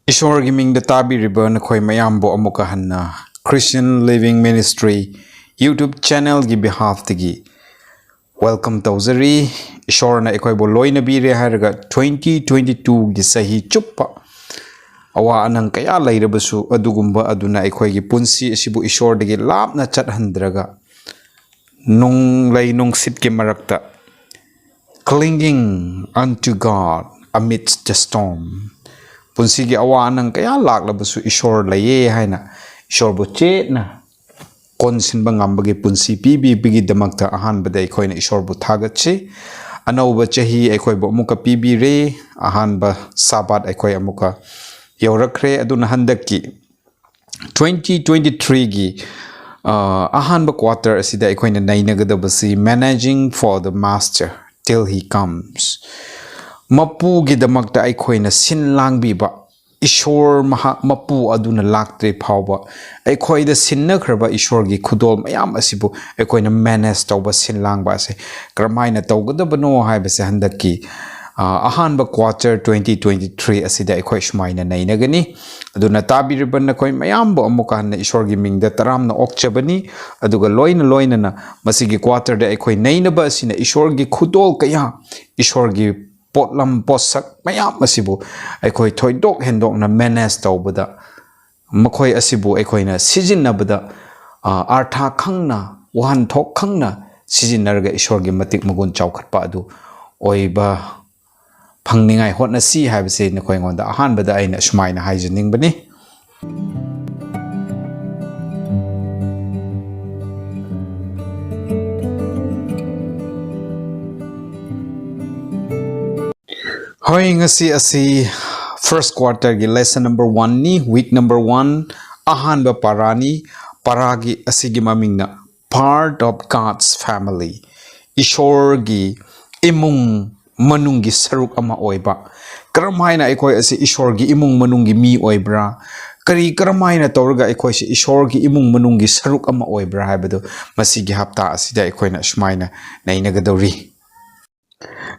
Ishwar Giming the Tabi Ribbon Koi Mayambo Amukahanna Christian Living Ministry YouTube channel gi behalf tigi welcome Tawzari Ishwar na ekoi boloi na bire haraga 2022 gi sahi chuppa awa anang kaya lairabasu adugumba aduna ekoi gi punsi asibu Ishwar digi lap na chat handraga nung lay nung sit ki marakta clinging unto God amidst the storm punsi gi awa nang kaya laklabasu Ishwar laye haina Ishwar bu chet na konsin bangambagi punsi pibi bigi damakta ahan bada ekoi na Ishwar bu thagatchi anauba chahi ekoi bu amuka pibi re ahan ba Sabbath ekoi amuka yaurakre aduna handaki 2023 gi ahan ba quarter asida ekoi na nainagadabasi managing for the master till he comes mapu gi damakta ekoi na sinlang biba Ishwar mapu aduna laktre phawba ekoi da sinnakraba Ishwar gi khudol mayam asibu ekoi na manage tawba sinlang ba ase kramaina tawgadabano haibase handaki ahan ba quarter 2023 asida ekoi shmaina nainagani aduna tabiriban na koi mayam bo amuka na Ishwar gi mingda taramna okchabani aduga loina na masigi quarter da ekoi nainaba asina Ishwar gi khudol kaya Ishwar gi potlam posak mayam asibu ekoi thoidok hendok na manage tawbada makoi asibu ekoi na sijinnabada artha khangna wahan thok khangna sijinnarga Ishwar gi matik magun chawkhatpa adu oiba phangningai hotna si haibase na koi ngonda ahan bada aina sumaina haijening bani Hoi ngasi asi first quarter gi lesson number 1 ni week number 1 ahan ba parani paragi asigi mamingna part of God's family Ishwar gi imung manungi saruk ama oiba karamaina ekoi asi Ishwar gi imung manungi mi oibra kari karamaina tawraga ekoi si Ishwar gi imung manungi saruk ama oibra haibado masigi hapta asida ekoi na shmaina nainagadori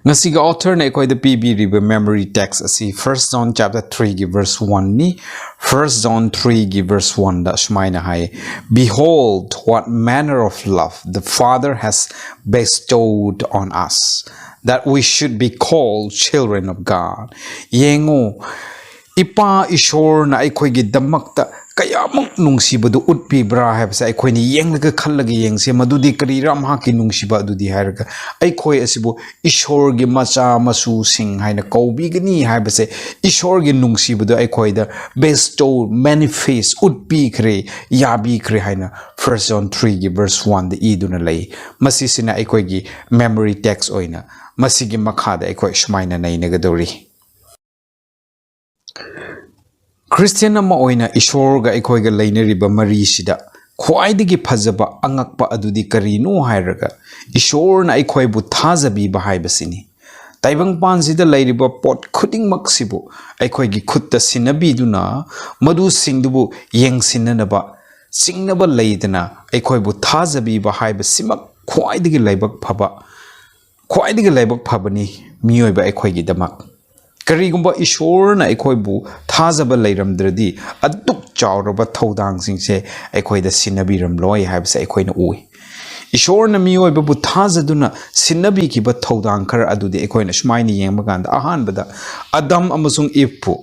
Ngasiga author na ekoi the PB riba memory text asi 1 John chapter 3 gi verse 1 ni 1 John 3 gi verse 1 da shmaina hai behold what manner of love the Father has bestowed on us that we should be called children of God yengo ipa Ishwar na ekoi gi damakta kayamuk nungsibadu utpi bra habsa ekoi ni yenglaga khallaga yengse madudi karira mahaki nungsiba adudi hairaga ekoi asibu Ishwar gi macha masu sing haina kaubigani habase Ishwar gi nungsibadu ekoi da bestow manifest utpi kre yabi kre haina 1 John 3 gi verse 1 the iduna lay masisina ekoi gi memory text oina masigi makhada ekoi shmaina nainagadori Christian ama oina Ishwar ga ekoi ga lainariba mari sida khwaidigi phajaba angakpa adudi karino hairaga Ishwar na ekoi bu thajabi ba haibasini taibang pan sida lairiba pot khuding maksibu ekoi gi khutta sinabi duna madu singdubu yengsinanaba singnaba leidana ekoi bu thajabi ba haibasimak khwaidigi laibak phabani miyoiba ekoi gi damak karigumba Ishwar na ekoi bu thajaba leiramdradi aduk chawraba thodang singse ekoi da sinabiram loi haibse ekoi na ui Ishwar na miyoiba bu thajaduna sinabi ki ba thodang khar adudi ekoi na shmaini yengba ganda ahan bada Adam amasung Eve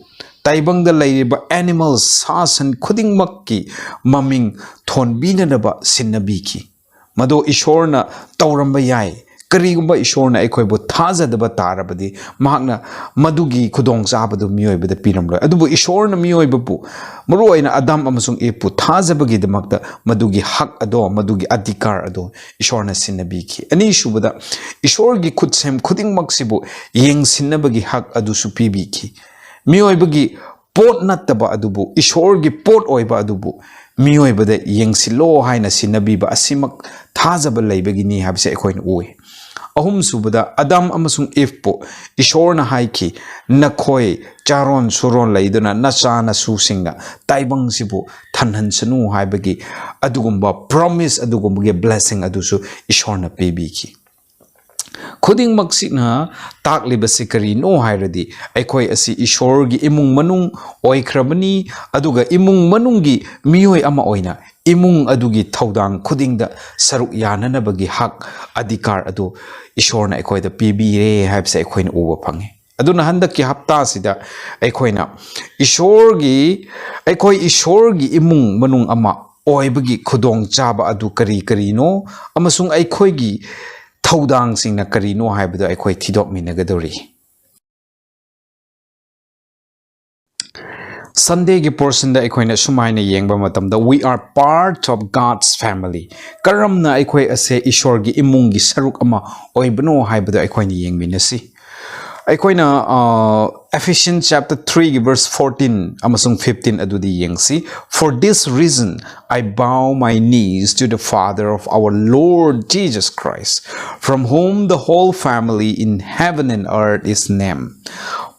taibang da leiriba animals sasan khuding makki maming thonbina naba sinabi ki mado Ishwar na tawramba yai karigumba Ishwar na ekoi bu thajadaba tarabadi mahakna madugi khudong chabadu miyoibada piramloi adubu Ishwar na miyoiba bu maruaina Adam amasung Eve pu thajabagi damakta madugi hak ado madugi adhikar ado Ishwar na sinabiki ani shubada Ishwar gi khutsem khuding maksibu yengsinnabagi hak adu su pibiki miyoibagi pot nattaba adubu Ishwar gi pot oiba adubu miyoibada yengsilo haina sinabiba asimak thajaba leibagi ni habse ekoi ui ahum subada Adam amasung Eve po Ishwar na haiki nakhoi charon suron laiduna nacha na susingna taibang sibu thanhan sanu haibagi adugumba promise adugumba blessing adusu Ishwar na pibiki ꯈꯨꯗꯤꯡꯃꯛꯁꯤꯅ ꯇꯥꯛꯂꯤꯕꯁꯤ ꯀꯔꯤꯅꯣ ꯍꯥꯏꯔꯗꯤ ꯑꯩꯈꯣꯏ ꯑꯁꯤ ꯏꯁꯣꯔꯒꯤ ꯏꯃꯨꯡ ꯃꯅꯨꯡ ꯑꯣꯏꯈ꯭ꯔꯕꯅꯤ ꯑꯗꯨꯒ ꯏꯃꯨꯡ ꯃꯅꯨꯡꯒꯤ ꯃꯤꯑꯣꯏ ꯑꯃ ꯑꯣꯏꯅ ꯏꯃꯨꯡ ꯑꯗꯨꯒꯤ ꯊꯧꯗꯥꯡ ꯈꯨꯗꯤꯡꯗ ꯁꯔꯨꯛ ꯌꯥꯅꯅꯕꯒꯤ ꯍꯛ ꯑꯙꯤꯀꯥꯔ ꯑꯗꯨ ꯏꯁꯣꯔꯅ ꯑꯩꯈꯣꯏꯗ ꯄꯤꯕꯤꯔꯦ ꯍꯥꯏꯕꯁꯦ ꯑꯩꯈꯣꯏꯅ ꯎꯕ ꯐꯪꯉꯤ ꯑꯗꯨꯅ ꯍꯟꯗꯛꯀꯤ ꯍꯞꯇꯥꯁꯤꯗ ꯑꯩꯈꯣꯏꯅ ꯑꯩꯈꯣꯏ ꯏꯁꯣꯔꯒꯤ ꯏꯃꯨꯡ ꯃꯅꯨꯡ ꯑꯃ ꯑꯣꯏꯕꯒꯤ ꯈꯨꯗꯣꯡꯆꯥꯕ ꯑꯗꯨ ꯀꯔꯤ ꯀꯔꯤꯅꯣ ꯑꯃꯁꯨꯡ ꯑꯩꯈꯣꯏꯒꯤ ꯊꯧꯗꯥꯡꯁꯤꯡꯅ ꯀꯔꯤꯅꯣ ꯍꯥꯏꯕꯗꯨ ꯑꯩꯈꯣꯏ ꯊꯤꯗꯣꯛꯃꯤꯟꯅꯒꯗꯧꯔꯤ Sunday portion da aikoina sumaina yengba matamda we are part of God's family. Karamna aikoi ase Ishor gi imung gi saruk ama oibno haibada aikoina yengminasi. Aikoina Ephesians chapter 3 verse 14 amasung 15 adudi yengsi. For this reason I bow my knees to the Father of our Lord Jesus Christ, from whom the whole family in heaven and earth is named.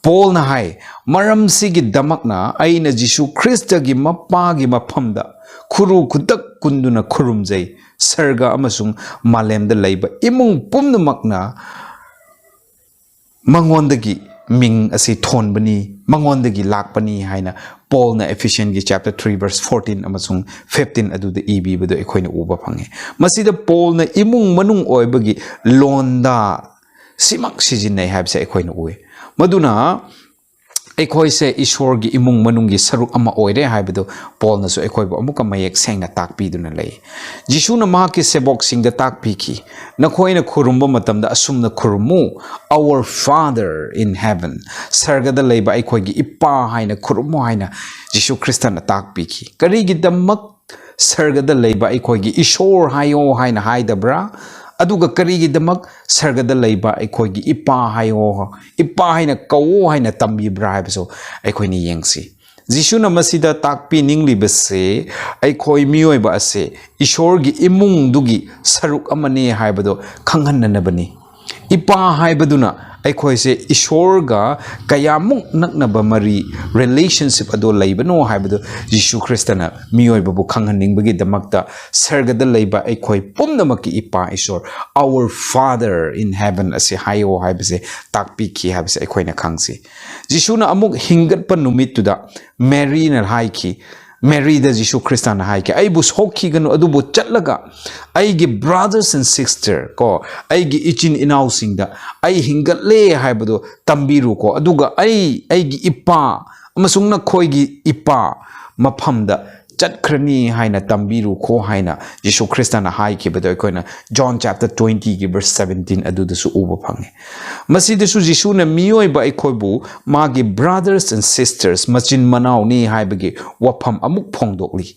Paul na hai maram sigi damakna aina Jisu Krista gi mappa gi maphamda khuru kudak kunduna khurumjai sarga amasung malemda leiba imung pumnamakna mangondagi ming asi thonbani mangondagi lakpani haina Paul na Ephesians gi chapter 3 verse 14 amasung 15 aduda ibi bado ekoina uba phange masida Paul na imung manung oibagi londa simak sijinai habse ekoina uwe maduna ꯑꯩꯈꯣꯏ ꯁꯦ ꯏꯁꯣꯔꯒꯤ ꯏꯃꯨꯡ ꯃꯅꯨꯡꯒꯤ ꯁꯔꯨꯛ ꯑꯃ ꯑꯣꯏꯔꯦ ꯍꯥꯏꯕꯗꯨ ꯄꯣꯜꯅꯁꯨ ꯑꯩꯈꯣꯏꯕꯨ ꯑꯃꯨꯛꯀ ꯃꯌꯦꯛ ꯁꯦꯡꯅ ꯇꯥꯛꯄꯤꯗꯨꯅ ꯂꯩ ꯖꯤꯁꯨꯅ ꯃꯍꯥꯛꯀꯤ ꯁꯦꯕꯣꯛꯁꯤꯡꯗ ꯇꯥꯛꯄꯤꯈꯤ ꯅꯈꯣꯏꯅ ꯈꯨꯔꯨꯝꯕ ꯃꯇꯝꯗ ꯑꯁꯨꯝꯅ ꯈꯨꯔꯨꯝꯃꯨ Our Father in heaven ꯁꯔꯒꯗ ꯂꯩꯕ ꯑꯩꯈꯣꯏꯒꯤ ꯏꯄꯥ ꯍꯥꯏꯅ ꯈꯨꯔꯨꯝꯃꯨ ꯍꯥꯏꯅ ꯖꯤꯁꯨ ꯈ꯭ꯔꯤꯁꯇꯅ ꯇꯥꯛꯄꯤꯈꯤ ꯀꯔꯤꯒꯤꯗꯃꯛ ꯁꯔꯒꯗ ꯂꯩꯕ ꯑꯩꯈꯣꯏꯒꯤ ꯏꯁꯣꯔ ꯍꯥꯏꯌꯣ ꯍꯥꯏꯅ ꯍꯥꯏꯗꯕ꯭ꯔꯥ ꯑꯗꯨꯒ ꯀꯔꯤꯒꯤꯗꯃꯛ ꯁꯔꯒꯗ ꯂꯩꯕ ꯑꯩꯈꯣꯏꯒꯤ ꯏꯄꯥ ꯍꯥꯏꯌꯣ ꯏꯄꯥ ꯍꯥꯏꯅ ꯀꯧꯋꯣ ꯍꯥꯏꯅ ꯇꯝꯕꯤꯕ꯭ꯔꯥ ꯍꯥꯏꯕꯁꯨ ꯑꯩꯈꯣꯏꯅ ꯌꯦꯡꯁꯤ ꯖꯤꯁꯨꯅ ꯃꯁꯤꯗ ꯇꯥꯛꯄꯤꯅꯤꯡꯂꯤꯕꯁꯦ ꯑꯩꯈꯣꯏ ꯃꯤꯑꯣꯏꯕ ꯑꯁꯦ ꯏꯁꯣꯔꯒꯤ ꯏꯃꯨꯡꯗꯨꯒꯤ ꯁꯔꯨꯛ ꯑꯃꯅꯤ ꯍꯥꯏꯕꯗꯣ ꯈꯪꯍꯟꯅꯅꯕꯅꯤ ꯏꯄꯥ ꯍꯥꯏꯕꯗꯨꯅ ꯑꯩꯈꯣꯏꯁꯦ ꯏꯁꯣꯔꯒ ꯀꯌꯥꯃꯨꯛ ꯅꯛꯅꯕ ꯃꯔꯤ ꯔꯤꯂꯦꯁꯟꯁꯤꯞ ꯑꯗꯣ ꯂꯩꯕꯅꯣ ꯍꯥꯏꯕꯗꯣ ꯖꯤꯁꯨ ꯈ꯭ꯔꯤꯁꯇꯅ ꯃꯤꯑꯣꯏꯕꯕꯨ ꯈꯪꯍꯟꯅꯤꯡꯕꯒꯤꯗꯃꯛꯇ ꯁꯔꯒꯗ ꯂꯩꯕ ꯑꯩꯈꯣꯏ ꯄꯨꯝꯅꯃꯛꯀꯤ ꯏꯄꯥ ꯏꯁꯣꯔ Our Father in heaven ꯑꯁꯤ ꯍꯥꯏꯌꯣ ꯍꯥꯏꯕꯁꯦ ꯇꯥꯛꯄꯤꯈꯤ ꯍꯥꯏꯕꯁꯦ ꯑꯩꯈꯣꯏꯅ ꯈꯪꯁꯤ ꯖꯤꯁꯨꯅ ꯑꯃꯨꯛ ꯍꯤꯡꯒꯠꯄ ꯅꯨꯃꯤꯠꯇꯨꯗ ꯃꯦꯔꯤꯅ ꯍꯥꯏꯈꯤ Maryda Jisu Christana haike aibu sokhiganu adubu chatlaga aigi brothers and sister ko aigi ichin inau singda ai hingatle haibado tambiru ko aduga aigi ipa amasungna khoigi ipa maphamda chatkrani haina tambiru ko haina Jisu Christana haike bedo koina John chapter 20 verse 17 adudasu uba phange masidasu Jisu na miyoi ba ikhoibu magi brothers and sisters machin manau ni haibagi wafam amuk phongdokli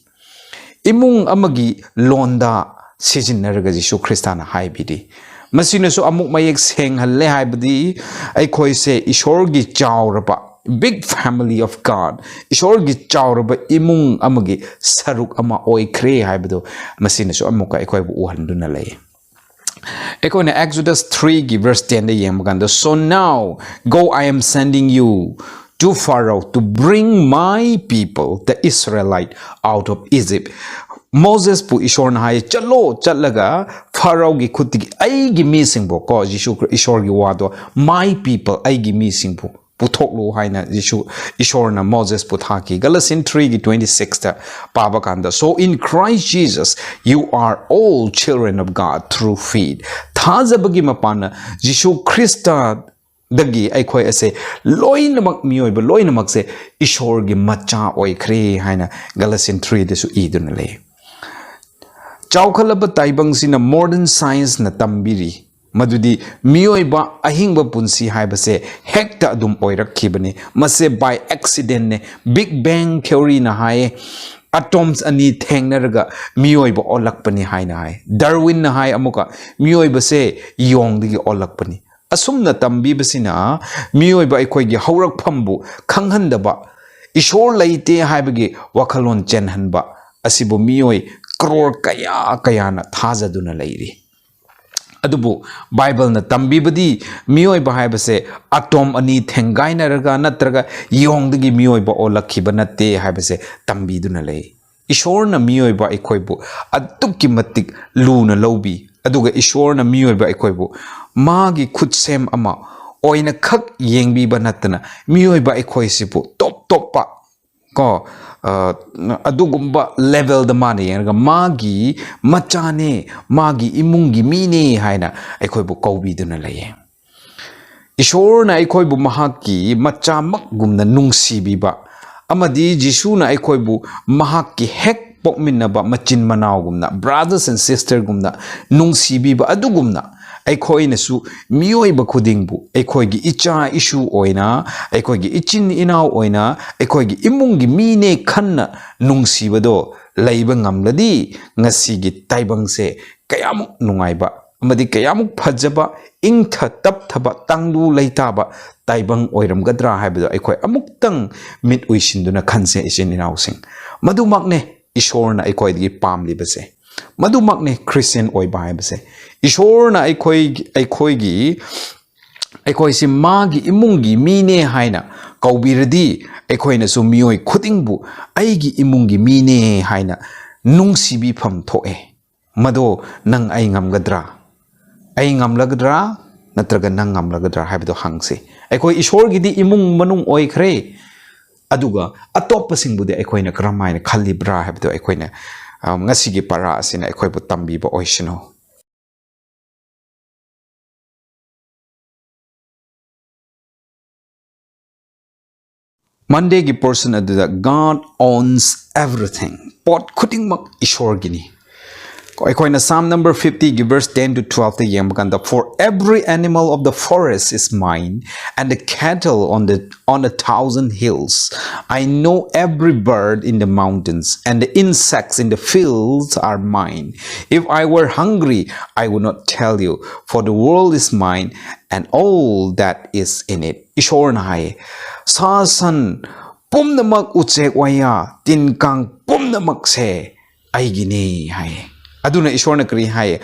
imung amagi londa sijinaraga Jisu Christana haibidi masinasu amuk mayek senghalle haibadi aikhoise ishorgi chawraba big family of God Ishorgi chawraba imung amagi saruk ama oikre haibado masinasu amuka aikhoibu uhanduna lay Ekona Exodus 3 verse 10 yemaganda so now go I am sending you to Pharaoh to bring my people the Israelite out of Egypt Moses pu ishor na hai chalo chalaga Pharaoh gi khutigi ai gi mi singbo ko Jisu ishor gi wado my people ai gi mi singbo puthoklu haina Jisu ishor na Moses puthaki Galatians 3:26 ta pabakanda so in Christ Jesus you are all children of God through faith thazabagi mapana Jisu Christa dagi aikhoi ase loinamak mioiba loinamak se ishor gi macha oikhre haina Galatians 3 desu iduna le Chaukalaba taibang sina modern science na tambiri madudi mioiba ahingba punsi haibase hekta adum oirakhibani mase by accident ne big bang theory na hai atoms ani thengnaraga mioiba olakpani haina hai Darwin na hai amuka mioiba se yongdigi olakpani asumna tambibasina mioiba aikhoigi haurakphambu khanghandaba ishor leite haibagi wakhalon chenhanba asibu mioi crore kaya na thazaduna leiri adubu Bible na tambibadi mioi ba haibase atom ani thengaina raga natraga yongdagi mioi ba olakhiba natte haibase tambiduna lei ishor na mioi ba ikhoibu atukki matik luna lobi aduga ishor na mioi ba ikhoibu magi khutsem ama oina khak yengbiba natana miyoiba ekhoisibu top pa ko adugumba level da mane yenga magi machane magi imungi mine haina ekhoibu kaubiduna laye Ishorna aikhoibu mahaki machamak gumna nungsibiba amadi Jisuna aikhoibu mahaki hek pokminaba machin manaw gumna brothers and sisters gumna nungsibiba adugumna aikhoina su miyoiba khudingbu aikhoigi icha issue oina aikhoigi ichin inaw oina aikhoigi imungi mine khanna nungsibado laiba ngamladi ngasigi taibangse kayamuk nungaiba amadi kayamuk phajaba ingtha tapthaba tangdu leitaba taibang oiramgadra haibado aikoi amuktang mit uisinduna khanse isin inausing madumakne ishorna aikoi gi pamlibase madumakne Christian oiba haibase ishorna aikoi si magi imungi mine haina kaubiradi aikoina su miyoi khutingbu aigi imungi mine haina nungsibi pham thoe mado nang ai ngamgadra ai ngamlagadra natraga nang ngamlagadra haibdo hangse aikoi ishor gidi imung manung oikhre aduga atop singbude aikoina kramaina khalibra haibdo aikoina ngasigi para asina aikoibu tambiba oishino Monday gi person aduda God owns everything pot khudingmak ishor gini Psalm number 50, verse 10 to 12, for every animal of the forest is mine, and the cattle on 1,000 hills. I know every bird in the mountains, and the insects in the fields are mine. If I were hungry, I would not tell you, for the world is mine, and all that is in it. Ishor na hai. Sasan pumnamak utsek waya, tinkang pumnamak se, aigini hai. Aduna ishorna kari hai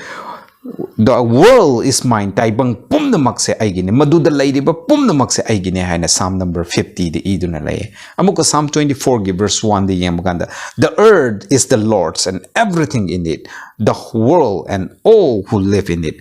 the world is mine taibang pumnamak se aigine maduda laidiba pumnamak se aigine haina Psalm number 50 the iduna lay amuka Psalm 24 verse 1 the yamganda the earth is the Lord's and everything in it the world and all who live in it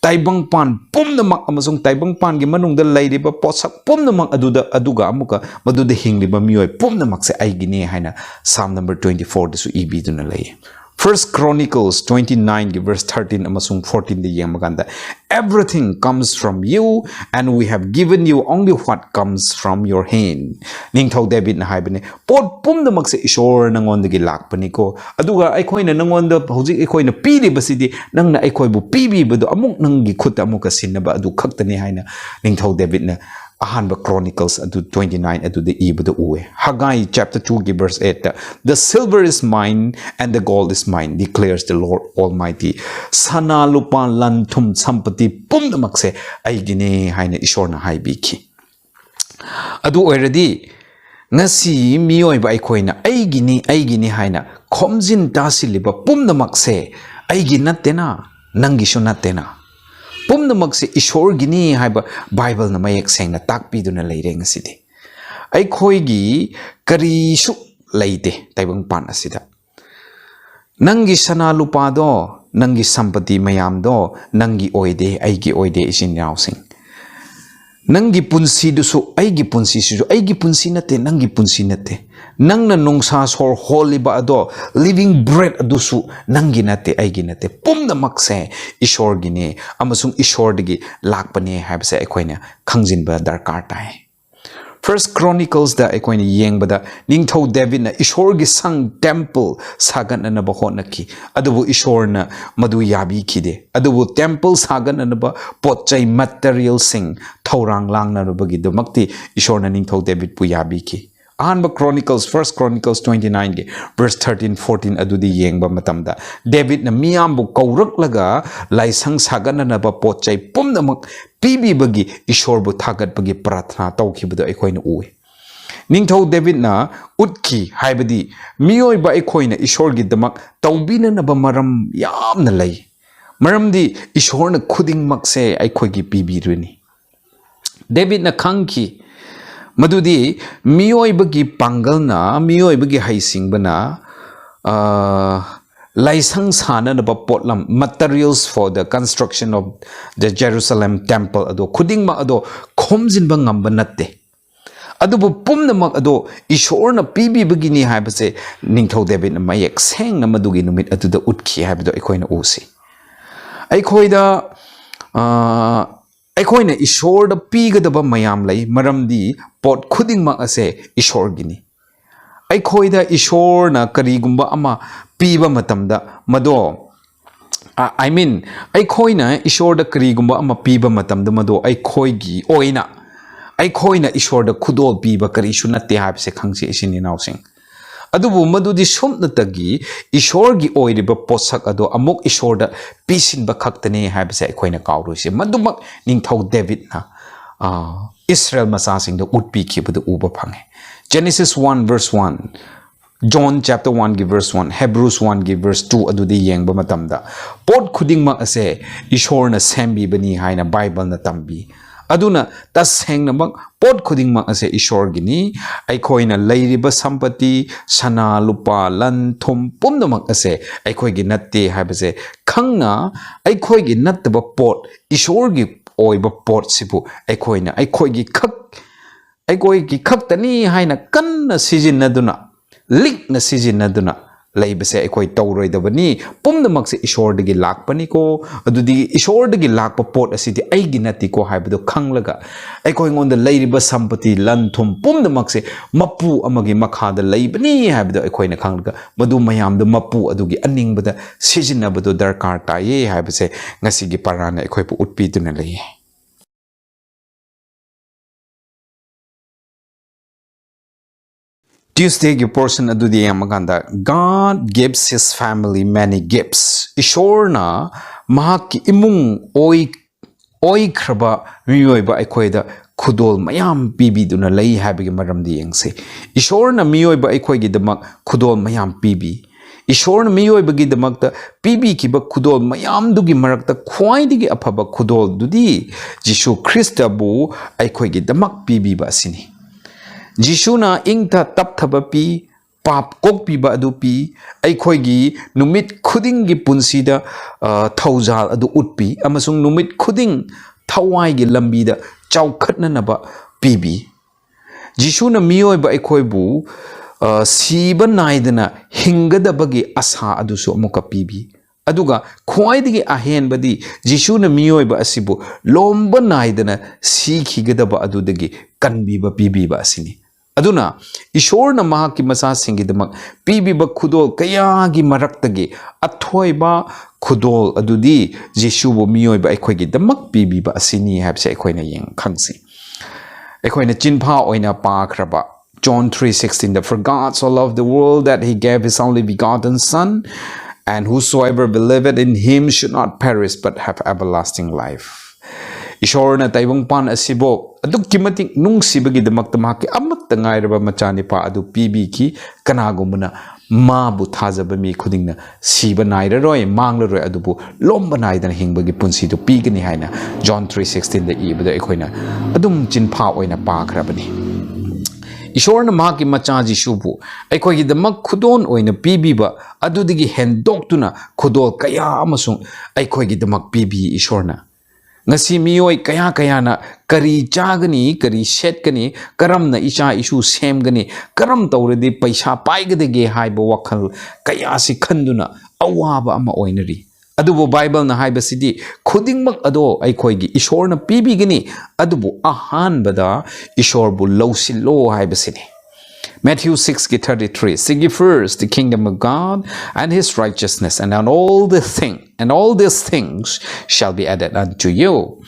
taibang pan pumnamak amasung taibang pan gi manungda laidiba posak pumnamak aduga amuka maduda hingliba miyoi pumnamak se aigine haina Psalm number 24 the su ibiduna lay First Chronicles 29 verse 13 amasung 14 the yamaganda everything comes from you and we have given you only what comes from your hand Ningthau David na haibane pot pumdamak se ishor nangondagi lakpani ko aduga aikoina nangonda hojik aikoina pili basidi nangna aikoibu pibi bado amuk nanggi khuta amuka sinaba adu khaktani haina Ningthau David na Ahanba Chronicles adu 29 adu the ibada uwe Haggai chapter 2 verse 8 the silver is mine and the gold is mine declares the Lord Almighty sana lupa lantum sampati pumdamakse aigine haina ishorna haibiki adu already ngasi miyoiba aikoina aigini haina khomjin tasiliba pumdamakse aigi nattena nangishu nattena Pumnamakse ishor gini haiba Bible na mayek seng na takpiduna leire ngasidi aikhoigi karishu leite taibang pan asida nangi sana lupa do nangi sampati mayam do nangi oide aigi oide isin yausing nangi punsi dusu aigi punsi nate nangi punsi nate nangna nungsa sor holiba ado living bread adusu nangi nate aigi nate pumna makse ishor gini amasung ishor digi lakpane haibse aikoina khangjinba darkar tai First Chronicles da aikoina yengbada Ningthau David na ishor gi sang temple sagan na bahonaki adubu ishor na madu yabi khide adubu temple sagan na ba potchai material sing thaurang lang na bagi domakti ishor na Ningthau David pu yabi ki Ahanba Chronicles, First Chronicles 29 verse 13-14 adudi yengba matamda David na miyambu kauraklaga laisang sagana na ba potchay pumnamak pibi bagi ishorbu thagat bagi prathna tawkhibado aikoina uwe Ningthau David na utki haibadi miyoi ba aikoina ishorgi damak tawbina na ba maram yamna lay maramdi ishorna khuding makse aikoigi pibi runi David na khangki Madudi miyoi bagi pangal na miyoi bagi haising bana laisang sana na ba potlam materials for the construction of the Jerusalem temple ado khuding ma ado khomjin ba ngamba natte adubu pumna mak ado ishor na pibi begini haibase ningthau David na mayek seng na madugi numit atuda utki haibado ikoina usi aikoida aikoina ishor da pigadaba mayam lai maramdi pot khuding mak ase ishor gini aikoida ishor na karigumba ama piba matamda mado I mean aikoina ishor da karigumba ama piba matamda mado aikoigi oina aikoina ishor da khudol piba karishu natte habse khangsi isini nausing adubu madudi somnatagi ishor gi oiriba posak ado amok ishor da pisin ba khaktane habse aikoina kawruise madumak ningthau David na Israel masasing da utpi khibadu uba phange Genesis 1 verse 1 John chapter 1 gi verse 1 Hebrews 1 gi verse 2 adudi yengba matamda pot khuding mak ase ishor na sembi bani haina Bible na tambi aduna taseng na mak pot khuding mak ase ishor gini aikoina leiriba sampati sana lupa lan thum pumna mak ase aikoi gi natte haibase khangna aikoi gi nattaba pot ishor gi oiba pot sibu aikoina aikoi gi khak aikoi gi khaktani haina kanna sijinaduna likna sijinaduna laibase aikoi tawroidabani pumnamakse ishordagi lakpani ko adudi ishordagi lakpa pot asidi aigi nati ko haibado khanglaga aikoi ngonda leiriba sampati lanthum pumnamakse mapu amagi makhada leibani haibado aikoi na khanglaga madu mayamda mapu adugi aningbada sijinabado darkar taye haibase ngasigi parana aikoi pu utpiduna leye Tuesday ki portion adudi yamaganda God gives his family many gifts ishorna mahaki imung oi khraba miyoiba aikoida khudol mayam pibi duna lei habigi maramdi yengse ishorna miyoiba aikoigi damak khudol mayam pibi ishorna miyoiba gi damakta pibi kiba khudol mayam dugi marakta khwaidigi afaba khudol dudi Jishu Christa bu aikoigi damak pibi ba asini Jishuna ingta tapthaba pi pap kok pi ba adu pi aikhoigi numit khuding gi punsida thaujal adu utpi amasung numit khuding thawai gi lambi da chaukhatna naba pibi Jishuna miyoi ba aikhoibu siba naidana hingadabagi asa adu su amuka pibi aduga khwaidigi ahenbadi Jishuna miyoi ba asibu lomba naidana sikhigadaba adudagi kanbiba pibiba asini aduna ishorna mahaki masa singidamak pibiba khudol kayagi maraktagi athoiba khudol adudi Jeshubu miyoiba aikhoigi damak pibiba asini habse aikhoina yeng khangsi aikhoina chinpha oina pakhraba John 3:16 For God so loved the world that he gave his only begotten son and whosoever believeth in him should not perish but have everlasting life Ishorna taibong pan asibo aduk kimatik nung sibagi damak tamaki amat tangay raba machani pa adu pibi ki kanagumuna ma bu thajaba mi khudingna siba naira roy mangla roy adubu lomba naidana hingbagi punsi tu pigani haina John 3:16 da ibada ikhoina adum chinpha oina pa khrabani Ishorna mahaki macha Jishubu aikhoigi damak khudon oina pibiba adudigi hendoktuna khudol kaya amasung aikhoigi damak pibi Ishorna ngasi miyoi kaya na kari chagani kari setkani karamna icha isu semgani karam tawredi paisa paigade haiba wakhal kaya si khanduna awaba ama oinari adubu Bible na haiba sidi khudingmak ado aikhoigi ishorna pibigani adubu ahanbada ishorbu lawsillo haiba sidi Matthew 6:33 Seek ye first the kingdom of God and his righteousness and all these things shall be added unto you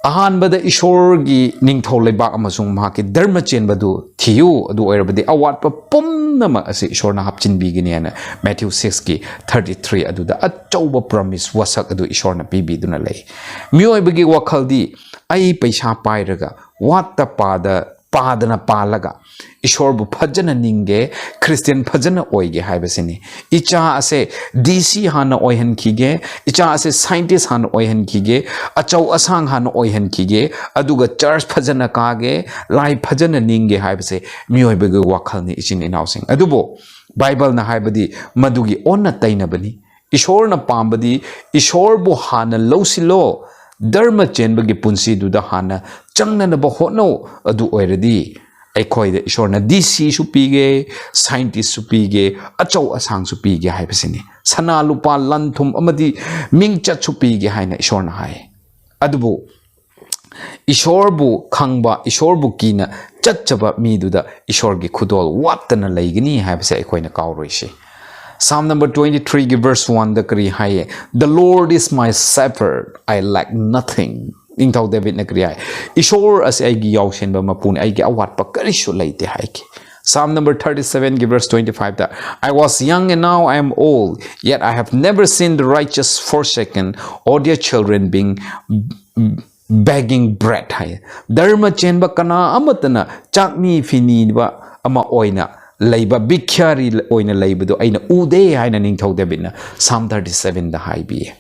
ahanbada ishorgi ningthau leibak amasung mahaki dharma chenbadu thiyu adu oirabadi awatpa pumnama ase ishorna hapchin bigini ana Matthew 6:33 aduda achauba promise wasak adu ishorna pibi duna lei miyoibagi wakhaldi ai paisa pairaga watta pada ꯄꯥꯗꯅ ꯄꯥꯜꯂꯒ ꯏꯁꯣꯔꯕꯨ ꯐꯖꯅ ꯅꯤꯡꯒꯦ Christian ꯐꯖꯅ ꯑꯣꯏꯒꯦ ꯍꯥꯏꯕꯁꯤꯅꯤ ꯏꯆꯥ ꯑꯁꯦ DC ꯍꯥꯟꯅ ꯑꯣꯏꯍꯟꯈꯤꯒꯦ ꯏꯆꯥ ꯑꯁꯦ ꯁꯥꯏꯟꯇꯤꯁ ꯍꯥꯟꯅ ꯑꯣꯏꯍꯟꯈꯤꯒꯦ ꯑꯆꯧ ꯑꯁꯥꯡ ꯍꯥꯟꯅ ꯑꯣꯏꯍꯟꯈꯤꯒꯦ ꯑꯗꯨꯒ ꯆꯔꯆ ꯐꯖꯅ ꯀꯥꯒꯦ ꯂꯥꯏ ꯐꯖꯅ ꯅꯤꯡꯒꯦ ꯍꯥꯏꯕꯁꯦ ꯃꯤꯑꯣꯏꯕꯒꯤ ꯋꯥꯈꯜꯅꯤ ꯏꯆꯤꯟ ꯏꯅꯥꯎꯁꯤꯡ ꯑꯗꯨꯕꯨ ꯕꯥꯏꯕꯜꯅ ꯍꯥꯏꯕꯗꯤ ꯃꯗꯨꯒꯤ ꯑꯣꯟꯅ ꯇꯩꯅꯕꯅꯤ ꯏꯁꯣꯔꯅ ꯄꯥꯝꯕꯗꯤ ꯏꯁꯣꯔꯕꯨ ꯍꯥꯟꯅ ꯂꯧꯁꯤꯜꯂꯣ ꯙꯔꯃ ꯆꯦꯟꯕꯒꯤ ꯄꯨꯟꯁꯤꯗꯨꯗ ꯍꯥꯟꯅ ꯆꯪꯅꯅꯕ ꯍꯣꯠꯅꯧ ꯑꯗꯨ ꯑꯣꯏꯔꯗꯤ ꯑꯩꯈꯣꯏꯗ ꯏꯁꯣꯔꯅ DCꯁꯨ ꯄꯤꯒꯦ ꯁꯥꯏꯟꯇꯤꯁꯁꯨ ꯄꯤꯒꯦ ꯑꯆꯧ ꯑꯁꯥꯡꯁꯨ ꯄꯤꯒꯦ ꯍꯥꯏꯕꯁꯤꯅꯤ ꯁꯅꯥ ꯂꯨꯄꯥ ꯂꯟ ꯊꯨꯝ ꯑꯃꯗꯤ ꯃꯤꯡꯆꯠꯁꯨ ꯄꯤꯒꯦ ꯍꯥꯏꯅ ꯏꯁꯣꯔꯅ ꯍꯥꯏ ꯑꯗꯨꯕꯨ ꯏꯁꯣꯔꯕꯨ ꯈꯪꯕ ꯏꯁꯣꯔꯕꯨ ꯀꯤꯅ ꯆꯠꯆꯕ ꯃꯤꯗꯨꯗ ꯏꯁꯣꯔꯒꯤ ꯈꯨꯗꯣꯜ ꯋꯥꯠꯇꯅ ꯂꯩꯒꯅꯤ ꯍꯥꯏꯕꯁꯦ ꯑꯩꯈꯣꯏꯅ ꯀꯥꯎꯔꯣꯏꯁꯤ Psalm number 23 verse 1 da kari haye The Lord is my shepherd I lack nothing Ningthau David na kari hai Ishor as aigi yaushenba mapuni aigi awat pa karishu leite haiki Psalm number 37 verse 25 da I was young and now I am old yet I have never seen the righteous forsaken or their children being begging bread hai Dharma chenba kana amatana chakni fini ba ama oina Labor big carry oina labor do aina ude haina ningthau David Psalm 37 the high be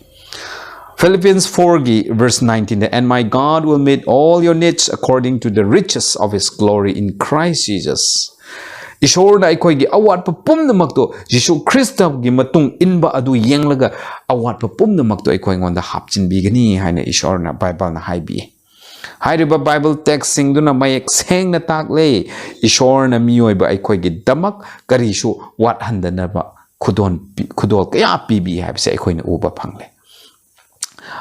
Philippians 4 verse 19 and my God will meet all your needs according to the riches of his glory in Christ Jesus Ishor na aikoi gi awat pa pum na makto Jisu Christa gi matung inba adu yenglaga awat pa pum na makto aikoi ngonda hapchin bigani haina Ishor na Bible na high be Hairiba Bible text singduna mayek sengna takle Ishorna miyoiba aikhoigi damak karishu wat handanaba khudol kaya pibi haibse aikhoina uba phangle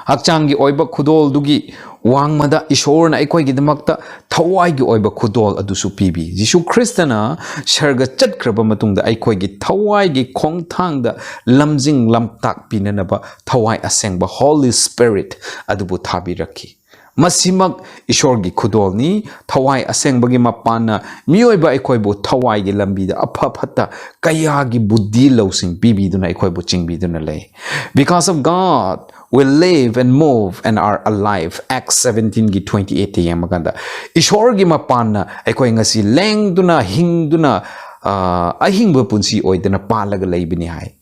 Hakchangi oiba khudol dugi wangmada Ishorna aikhoigi damakta thawaigi oiba khudol adusu pibi Jisu Kristana sharga chatkraba matungda aikhoigi thawaigi khongthangda lamjing lamtak pinanaba thawai asengba Holy Spirit adubu thabirakhi Masimak Ishorgi khudolni thawai asengbagi mapana miyoiba aikhoibu thawai gi lambida aphapata kayagi buddhi losing bibiduna aikhoibu chingbiduna lay Because of God we live and move and are alive Acts 17 gi 28 yamaganda Ishorgi mapana aikoi ngasi lengduna hingduna ahingba punsi oidana palaga leibini hai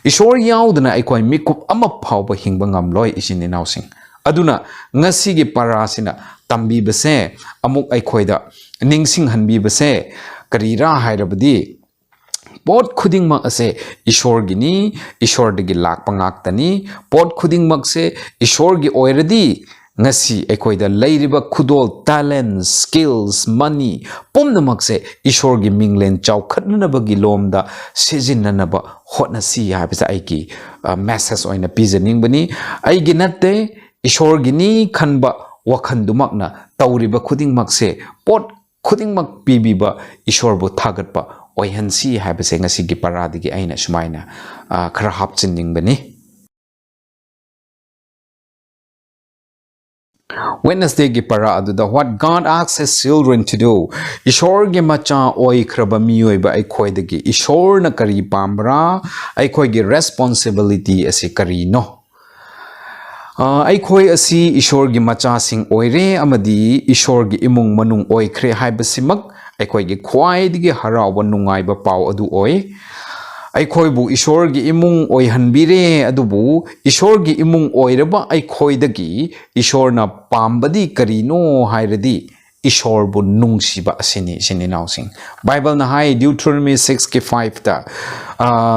Ishor yaudana aikoi mikup ama phawba hingba ngamloi isin inausing Aduna ngasigi parasina tambi base amuk aikhoida ningsing hanbi base karira hairabadi pot khuding mak ase ishor gini ishor degi lakpa ngaktani pot khuding mak se ishor gi oiradi ngasi aikhoida leiriba khudol talents skills money pumnamak se ishor gi minglen chaukhatnaba gi lomda sijinnanaba hotnasi habisa aiki message oina pijaning bani aigi natte Ishorgini khanba wakhandumakna tauriba khudingmakse pot khudingmak pibiba Ishorbu thagatpa oihansi haibase ngasigi paradigi aina sumaina khara hapchinningbani Wednesday gi para aduda what God asks his children to do Ishor gi macha oi khraba miyoiba aikhoidagi Ishor na kari pambra aikhoigi responsibility asi kari no Aikhoi asi Ishorgi machasing oire amadi Ishorgi imung manung oikre haibasimak aikhoigi khwaidigi harawa nungaiba pau adu oi Aikhoibu Ishorgi imung oihanbire adubu Ishorgi imung oiraba aikhoidagi Ishorna pambadi karino hairadi Ishorbu nungsiba asini sininausing Bible na hai Deuteronomy 6:5 ta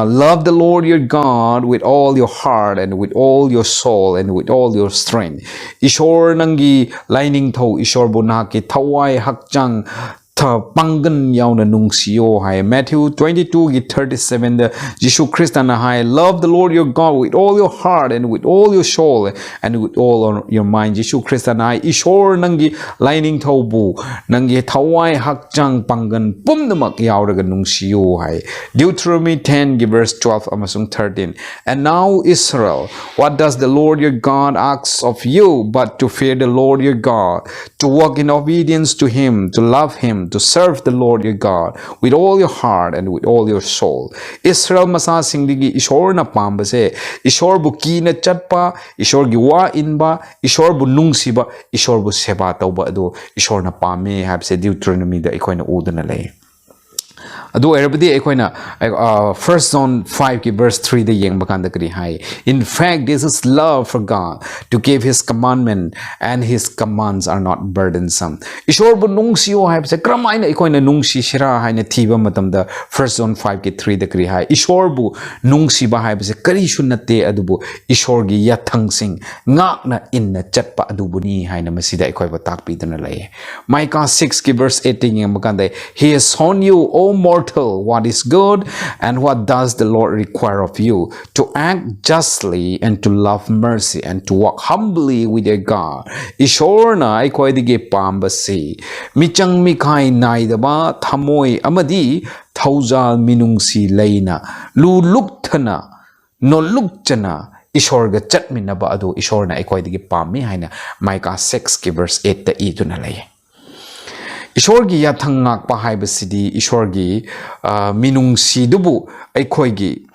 Love the Lord your God with all your heart and with all your soul and with all your strength Ishor nangi lining tho Ishor bunaki thawai hakchang pangan yauna nungsiyo hai Matthew 22:37 the Jisu Christana hai love the Lord your God with all your heart and with all your soul and with all your mind Jisu Christana hai Ishor nangi lining thobu nangi thawai hakchang pangan pumnamak yauraga nungsiyo hai Deuteronomy 10 verse 12 amasung 13 And now Israel what does the Lord your God ask of you but to fear the Lord your God to walk in obedience to him to love him to serve the Lord your God with all your heart and with all your soul. Israel masa singdigi ishor na pambase, ishor bu ki na chatpa, ishor gi wa inba, ishor bu nungsiba, ishor bu seba tauba ado, ishor na pame habse Deuteronomy da ikoina udana lay. Ado erabadi ekoina 1 John 5 ki verse 3 de yeng bakanda kri hai. In fact, this is love for God to give His commandment, and His commands are not burdensome. Ishor bu nungsi o hai se kramaina ekoina nungsi shira hai na thiba matam da 1 John 5 ki 3 de kri hai. Ishor bu nungsi ba hai se kari shunate adubu ishor gi yathang sing ngak na in na chatpa adubu ni hai na masida ekoi ba takpi dana lai. Micah 6 ki verse 18 yeng bakanda He has shown you, O mortal, what is good, and what does the Lord require of you, to act justly and to love mercy and to walk humbly with your God. Ishor na aikoi dige pambasi michang mikai naidaba thamoi amadi thaujal minungsi leina lu lukthana no lukchana ishor ga chatminaba adu ishor na aikoi dige pammi haina Micah 6 ki verse 8 ta iduna lay. Ishorgi yathang ngak pa hai basidi ishorgi minungsi dubu aikhoigi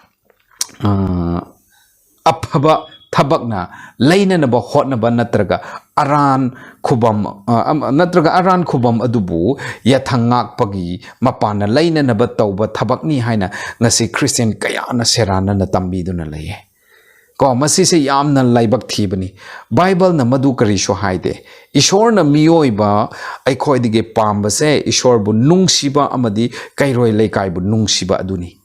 aphaba thabakna leina na ba hotna ba natraga aran khubam adubu yathang ngak pagi mapana leina na ba tauba thabakni haina ngasi Christian kaya na serana na tambiduna laye. Ko masi se yamna laibak thibani Bible na madu karisho haide ishor na miyoi ba aikoi dige pamba se ishor bu nungsiba amadi kairoi leikai bu nungsiba aduni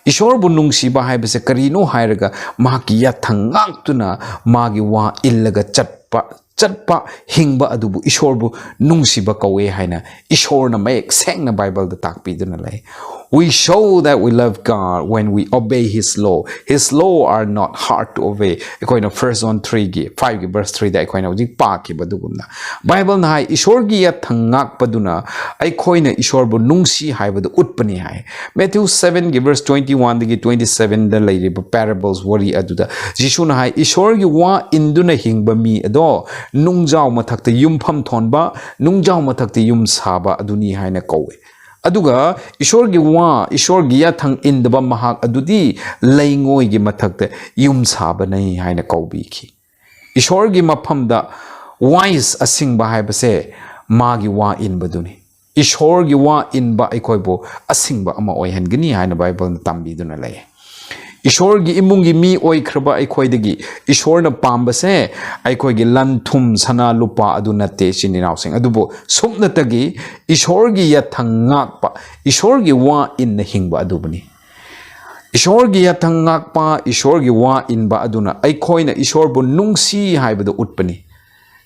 ishor bu nungsiba haiba se karino hairaga maki yathangak tuna magi wa illaga chatpa hingba adubu ishor bu nungsiba kawe haina ishor na mayek seng na Bible da takpi duna lai. We show that we love God when we obey His law. His law are not hard to obey. Ekoina 1 John 5 verse 3 da ekoina ujik pa ki badugumna. Bible na hai ishor gi yathangak paduna ekoina ishor bu nungsi hai badu utpani hai. Matthew 7 verse 21 digi 27 da lairi parables wari aduda. Jishu na hai ishor gi wa induna hingba mi ado nungjaw mathakta yumpham thonba nungjaw mathakta yum saba aduni hai na kowe. Aduga ishor gi yathang indaba mahak adudi leingoi gi mathakta yum saba nai haina kaubi ki. Ishor gi maphamda wise asingba haibase magi wa inbaduni. Ishor gi wa inba aikoibo asingba ama oihangani haina Bible na tambiduna lay. Ishor gi imungi mi oikraba aikoidagi ishor na pambase aikoigi lanthum sana lupa aduna te sininausing adubo sumnatagi ishor gi yathangakpa ishor gi wa in na hingba adubani. Ishor gi yathangakpa ishor gi wa inba aduna aikoina ishor bu nungsi haibadu utpani.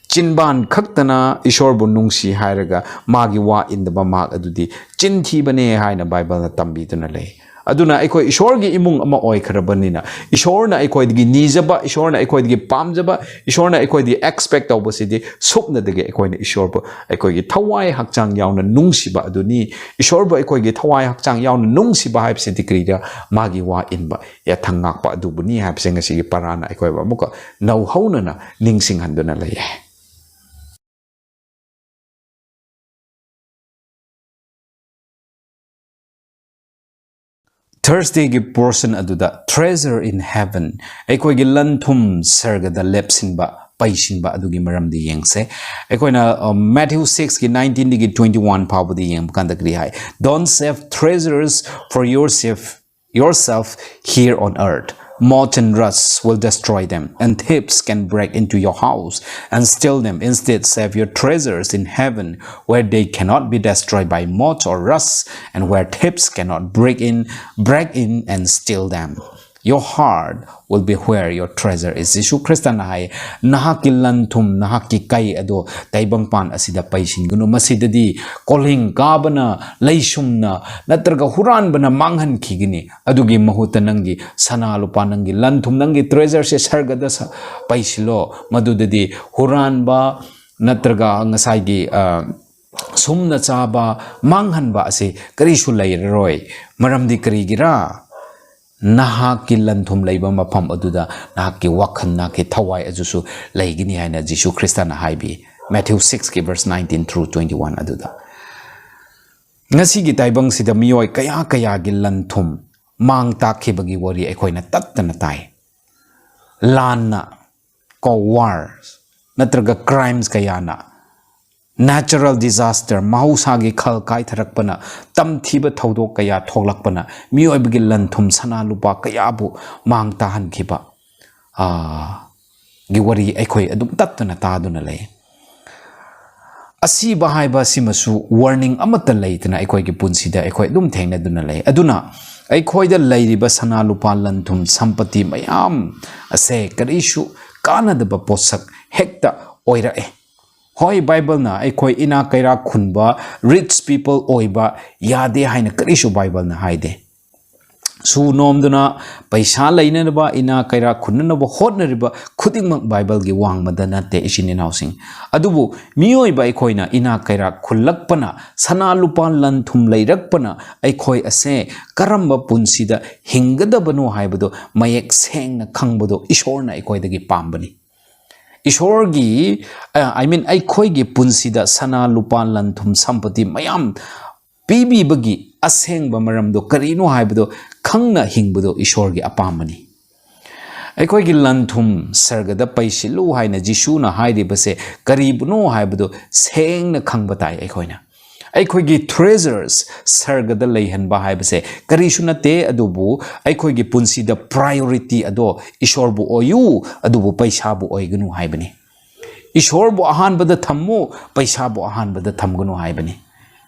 Chinban khaktana ishor bu nungsi hairaga magi wa indaba mag adudi chinthi bane haina Bible na tambiduna lay. Aduna aikoi ishor gi imung ama oi kharabanina ishor na aikoi digi nijaba ishor na aikoi digi pamjaba ishor na aikoi digi expect obosidi supna digi aikoi na ishor bu aikoi gi thawai hakchang yauna nungsiba aduni ishor bu aikoi gi thawai hakchang yauna nungsiba haibse dikrida magi wa inba ya thangak pa adubuni haibse ngasi gi parana aikoi ba muka nau hauna na ningsing handuna laye. Thursday gi portion aduda treasure in heaven aikoi gi lanthum serga da lepsinba paisinba adugi maramdi yengse aikoina Matthew 6 ki 19 digi 21 pawdi yeng kanda kri hai. Don't save treasures for yourself here on earth. Moth and rust will destroy them, and thieves can break into your house and steal them. Instead, save your treasures in heaven, where they cannot be destroyed by moth or rust, and where thieves cannot break in and steal them. Your heart will be where your treasure is. Jishu Krista na hai nahaki lanthum nahaki kai ado taibang pan asida paisin gunu masidadi koling kabana leishumna natraga huran bana manghan khigini adugi mahuta nangi sana lupa nangi lanthum nangi treasure se sargada paisilo madudadi huran ba natraga ngasai gi sumna chaba manghan ba ase karishu lairoi maramdi karigira nahaki lanthum leiba mafam aduda nahaki wakhan nahaki thawai ajusu leigini haina Jishu Krista na haibi Matthew 6 verse 19 through 21 aduda. ngasi gi taibang sida miyoi kaya kaya gi lanthum mang takhibagi wari ekhoina tattana tai lanna ko wars natraga crimes kayana natural disaster mahausa gi khal kai tharakpana tamthiba thodok kaya thoglakpana miyoi bagi lanthum sana lupa kaya bu mang tahan khiba gi wari ekhoi adum tattana ta duna le asi bahai ba simasu warning amata leitna ekhoi gi punsida ekhoi dum thengna duna le aduna ekhoi da leiriba sana lupa lanthum sampati mayam ase karishu kanadaba posak hekta oira e hoi bible na ekhoi ina kaira khunba rich people oiba yade haina karishu bible na haide su nomduna paisa lainaba ina kaira khunna hotnariba khudingmak bible gi wangmada nate isini nausing adubu miyoi ba ekhoina ina kaira khulakpana sana lupa lanthum leirakpana ekhoi ase karamba punsida hingadabano haibado mayek sengna khangbodo ishorna ekhoidagi pambani ishorgi I mean ekhoigi punsida sana lupa lanthum sampati mayam pibi bagi aseng bamaramdo karino haibado khangna hingbado ishorgi apamani ekhoigi lanthum sargada paisilu haina jisuna haidibase karibuno haibado sengna khangbatai ekhoina ekhoigi treasures sargada leihanba haibase karishunate adubu ekhoigi punsida priority ado ishorbu oyu adubu paisabu oigunu haibani ishorbu ahanbada thammu paisabu ahanbada thamgunu haibani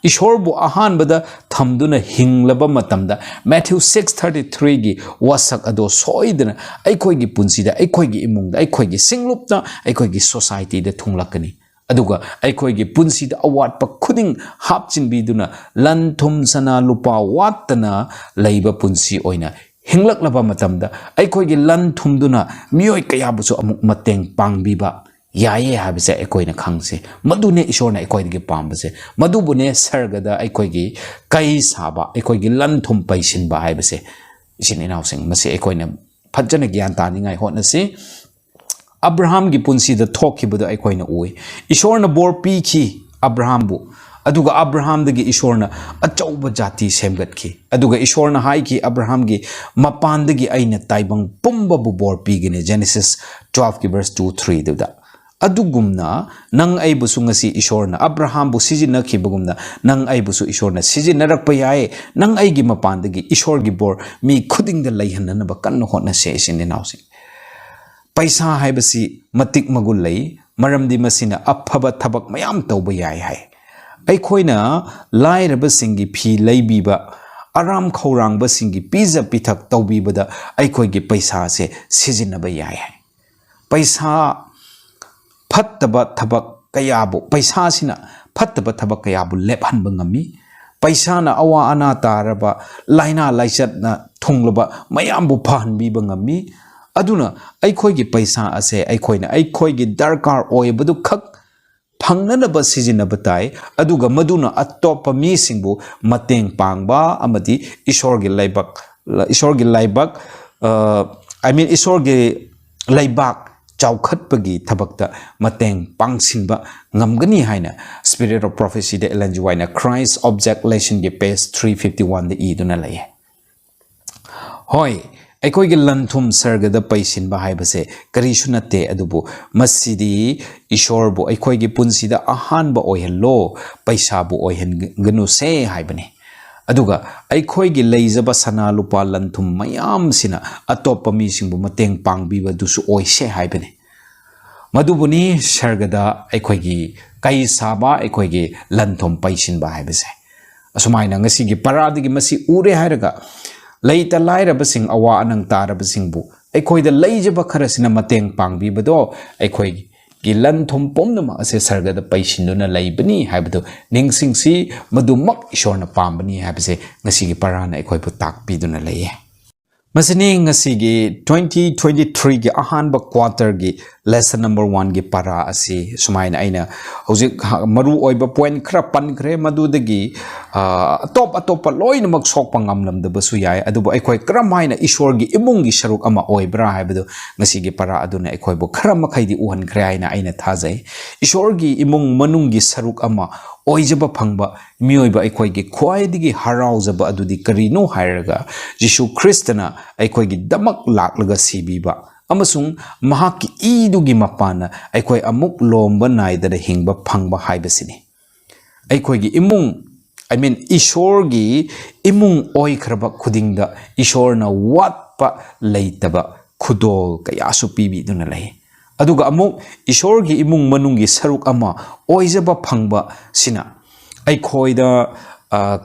ishorbu ahanbada thamduna hinglaba matamda Matthew 6:33 gi wasak ado soidna ekhoi punsida ekhoi imungda ekhoi singlupna ekhoi society da thunglakani aduga ekhoi punsida awatpa khuding hapchin biduna lanthum sana lupa watna leiba punsi oina hinglaklaba matamda ekhoi lanthumduna miyoi kayabusu amuk mateng pangbiba yaye habise ekoina khangse madune ishorna ekoidgi pambase madubune sargada ekoigi kai saba ekoigi lanthum paisin ba habise isini nausing mase ekoina phajana gyan tani ngai hotnase Abraham gi punsi da thokhibudo ekoina ui ishorna bor pikhi Abraham bu aduga Abraham dagi ishorna achauba jati semgatki aduga ishorna haiki Abraham gi mapan dagi aina taibang pumba bu bor pigine Genesis 12 ki verse 2-3 duda adugumna nang aibusu ngasi ishorna Abraham bu sijina khibugumna nang aibusu ishorna sijina rakpa yae nang aigi mapandagi ishor gi bor mi khuding da laihanna ba kan hotna se sin nausi paisa haibasi matik magul lei maramdi masina aphaba thabak mayam tawba yae hai aikhoina lairaba singi phi leibiba aram khorangba singi pizza pithak tawbibada aikhoigi paisa se sijina ba yae hai paisa fattaba thabak kayabu paisa sina fattaba thabak kayabu lephanba ngami paisa na awa ana taraba laina laichat na thunglaba mayambu phanbiba ngami aduna aikhoigi paisa ase aikhoigi darkar oibadu khak phangnanaba sijinaba tai aduga maduna attopa mi singbu mateng pangba amadi ishorgi laibak I mean ishorgi laibak chawkhatpagi thabakta mateng pangsinba ngamgani haina Spirit of Prophecy de elanjuaina Christ Object Lesson ge page 351 de iduna laye hoi ekhoigi lanthum sargada paisinba haibase karishunate adubu masidi ishorbu ekhoigi punsida ahanba oihello paisabu oihenganu se haibane aduga aikhoigi leijaba sana lupa lanthum mayam sina atopa mi singbu mateng pangbiba dusu oise haibane madubuni sargada aikhoigi kai saba aikhoigi lanthum paisin ba haibase asumaina ngasi gi paradigi masi ure hairaga leita lairaba sing awa anang taraba singbu aikhoida leijaba kharasina mateng pangbibado aikhoigi gilan thumpom nama ase sargada paisinduna laibani haibado ningsingsi madumak ishorna pambani habise ngasi gi parana aikoi bu takpiduna laye masini ngasi gi 2023 gi ahanba quarter gi lesson number 1 gi para asi sumaina aina hojik maru oiba point khra pan khre madudagi atop loinamak sokpa ngamlamdabsu yai adubu aikoi karamaina ishorgi imungi sharuk ama oibra haibadu ngasigi para aduna aikoibu karamakhaidi uhankhre haina aina thajai ishorgi imung manungi saruk ama oijaba phangba mioiba aikoigi khwaidigi haraujaba adudi karino hairaga Jisu Kristna aikoigi damak laklaga sibiba amasung mahaki idugi mapana aikoi amuk lomba naidada hingba phangba haibasini aikoigi imung Ishorgi imung oi kraba khudingda Ishorna watpa leitaba khudol kayasu pibi duna lay aduga amuk Ishorgi imung manungi saruk ama oijaba phangba sina aikhoida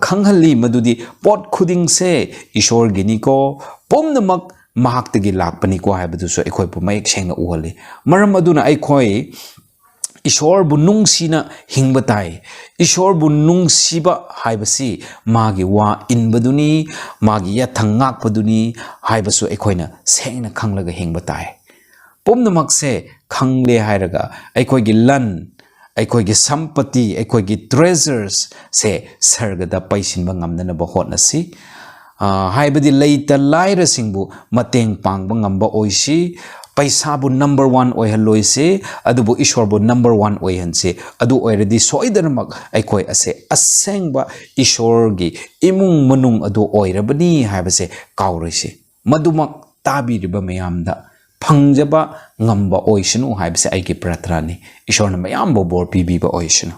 khanghalli madudi pot khuding se Ishorgi niko pomnamak mahaktagi lakpani ko haibadu so aikoi pu mayek sengna uhali maram aduna aikoi Ishor bu nungsina hingbatai Ishor bu nungsiba haibasi magi wa inbaduni magi yathangak baduni haibasu ekoina sengna khanglaga hingbatai pomnamakse khangle hairaga ekoigi lan ekoigi sampati ekoigi treasures se sargada paisinba ngamdana ba hotnasi haibadi leita laira singbu mateng pangba ngamba oisi Paisabu number 1 oihaloise adubu ishorbu number 1 oihanse adu oiradi soidanamak aikoi ase asengba ishorgi imung manung adu oirabani haibase kaurese madumak tabiriba mayamda phangjaba ngamba oisanu haibase aigi pratrani ishorna mayambo bor pibiba oisanu